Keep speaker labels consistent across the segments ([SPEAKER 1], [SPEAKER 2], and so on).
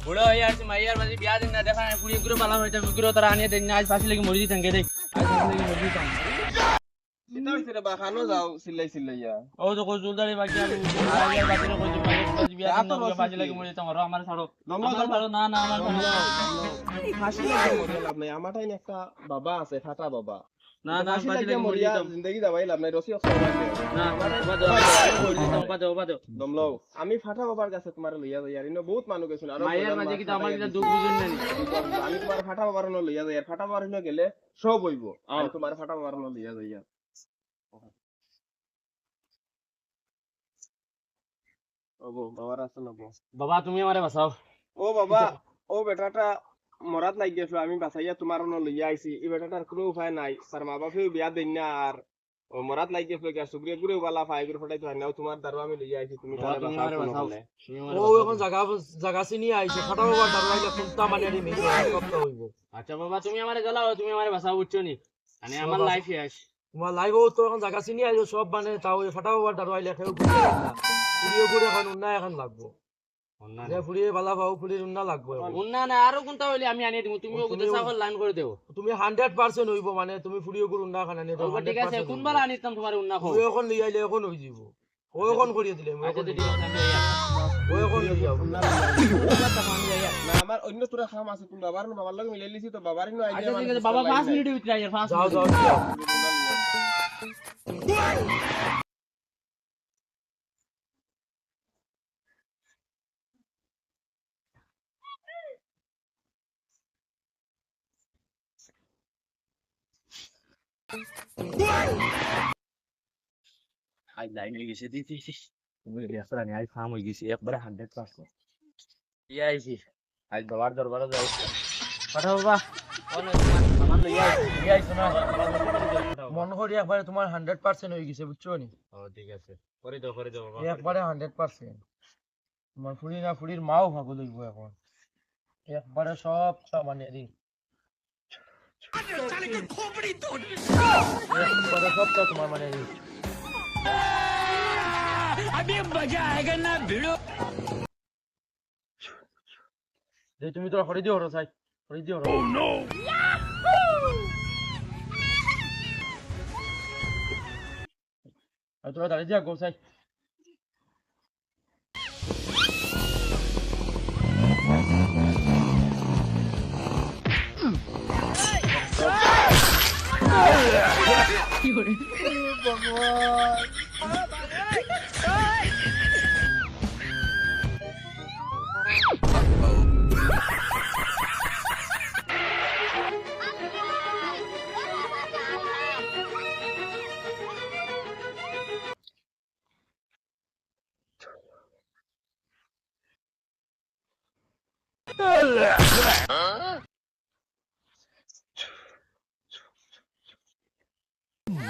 [SPEAKER 1] বুড়ো হয়ে আসছে মাইয়ার বাজি বিয়া দিন না দেখা পুরি গুলো পালা হইতা গুলো তারা আনিয়ে দেন আজ ফাঁসি লাগি মরি দিতাম গে দেখ আজ ফাঁসি লাগি মরি দিতাম
[SPEAKER 2] কিতা হইছে রে বা খানো যাও সিলাই সিলাইয়া
[SPEAKER 1] ও তো কই জুলদারি বাকি আমি মাইয়ার বাজি না কই বাজি বিয়া দিন না ফাঁসি লাগি মরি দিতাম আর আমার ছাড়ো আমার ছাড়ো না না আমার ছাড়ো
[SPEAKER 2] ফাঁসি লাগে মরিয়া লাভ নাই আমার টাইম একটা বাবা আছে ফাটা বাবা
[SPEAKER 1] না না
[SPEAKER 2] ফাঁসি
[SPEAKER 1] ফাঁসি
[SPEAKER 2] লাগে
[SPEAKER 1] লাগি মরি
[SPEAKER 2] মরিয়া
[SPEAKER 1] দিতাম
[SPEAKER 2] জিন্দেগি দাবাই লাভ নাই রসি অক্সর লাগে
[SPEAKER 1] না বাদো মরি দিতাম বাদো
[SPEAKER 2] দমলাও আমি ফাটা বাবার কাছে তোমার লইয়া যাই আর ইনো বহুত মানুষ গেছুন আর
[SPEAKER 1] মাইয়ার বাজি কি আমার কি দুঃখ বুঝুন না
[SPEAKER 2] আমি তোমার ফাটা বাবার লইয়া যাই আর ফাটা বাবার হিনো গেলে সব হইব আমি তোমার ফাটা বাবার লইয়া যাই আর ওগো বাবার আছে না
[SPEAKER 1] বাবা তুমি আমারে বাঁচাও
[SPEAKER 2] ও বাবা ও বেটাটা মরাত নাই গেছো আমি বাঁচাইয়া তোমার ন লইয়া আইছি এই বেটাটার কোনো উপায় নাই তার মা বাপেও বিয়া দেন না আর ও মরাত নাই গেছো কি সুগ্রিয়া গুরে বালা ফাই গুরে ফটাই তো নাও তোমার দারবা আমি লইয়া আইছি তুমি তারে বাঁচাও
[SPEAKER 3] ও এখন জায়গা চিনি আইছে ফাটাবো বার দাঁড়াইলে কোনটা মানে রে মেয়ে কত হইব
[SPEAKER 1] আচ্ছা বাবা তুমি আমারে জ্বালাও তুমি আমারে বাঁচাও বুঝছো নি মানে আমার লাইফ শেষ
[SPEAKER 3] তোমার লাইভ তো এখন জায়গা চিনি আইছো সব মানে তাও ফাটাবো বার দাঁড়াইলে কেউ ফুরিয়ে ঘুরে এখন উন্না এখন লাগবো যে ফুরিয়ে বালা পাও ফুরিয়ে উন্না লাগবো
[SPEAKER 1] উন্না না আরো কোনটা হইলে আমি আনিয়ে দিব তুমি ওকে দেশাফল লাইন করে দেও
[SPEAKER 3] তুমি 100% হইব মানে তুমি ফুরিয়ে ঘুরে উন্না খান আনিয়ে দাও
[SPEAKER 1] ঠিক আছে কোনবার আনিতাম তোমার উন্না খাও
[SPEAKER 3] ওই এখন লই আইলে এখন হই যাব ও এখন করিয়ে দিলে
[SPEAKER 1] আচ্ছা ঠিক আছে আমি
[SPEAKER 3] ও এখন লই যাও
[SPEAKER 2] না আমার অন্য তোরা খাম আছে তুমি বাবার বাবার লগে মিলাই লিছি তো বাবারই নো আইডিয়া
[SPEAKER 1] আচ্ছা ঠিক আছে বাবা 5 মিনিটের ভিতরে আইয়া 5
[SPEAKER 3] যাও যাও
[SPEAKER 1] আই লাইন হয়ে গেছে দিছি তুমি রেফার আনি আই ফার্ম হয়ে গেছে একবারে 100% ইয়াইছি আজ বাবার দরবারে যাই পাঠাও বাবা আমার ইয়াইছো না
[SPEAKER 3] মন করি একবারে তোমার 100% হয়ে গেছে বুঝছো নি
[SPEAKER 1] ও ঠিক আছে করে দাও বাবা
[SPEAKER 3] একবারে 100% তোমার ফুরি না ফুরির মাও ভাগো লইব এখন একবারে সব মানে রি একবারে সবটা তোমার মানে রি
[SPEAKER 1] अभी मजा आएगा ना भिड़ो
[SPEAKER 3] যে তুমি তোরা করে দিও ওরা চাই করে দিও ওরা আর তোরা দাঁড়িয়ে যা গো চাই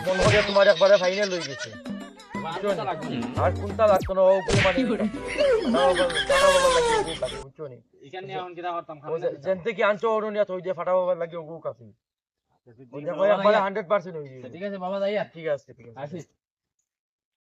[SPEAKER 3] মন করে তোমার একবারে ফাইনাল হয়ে গেছে আর কোনটা লাগতো না ও মানে বুঝছো নি
[SPEAKER 1] এখানে এখন কিটা করতাম
[SPEAKER 3] যেন থেকে আনছো ওরনিয়া থই দিয়ে ফাটাবো লাগে ও কাছে দেখো একবারে 100% হয়ে গেছে
[SPEAKER 1] ঠিক আছে বাবা যাই
[SPEAKER 3] ঠিক আছে
[SPEAKER 1] আসি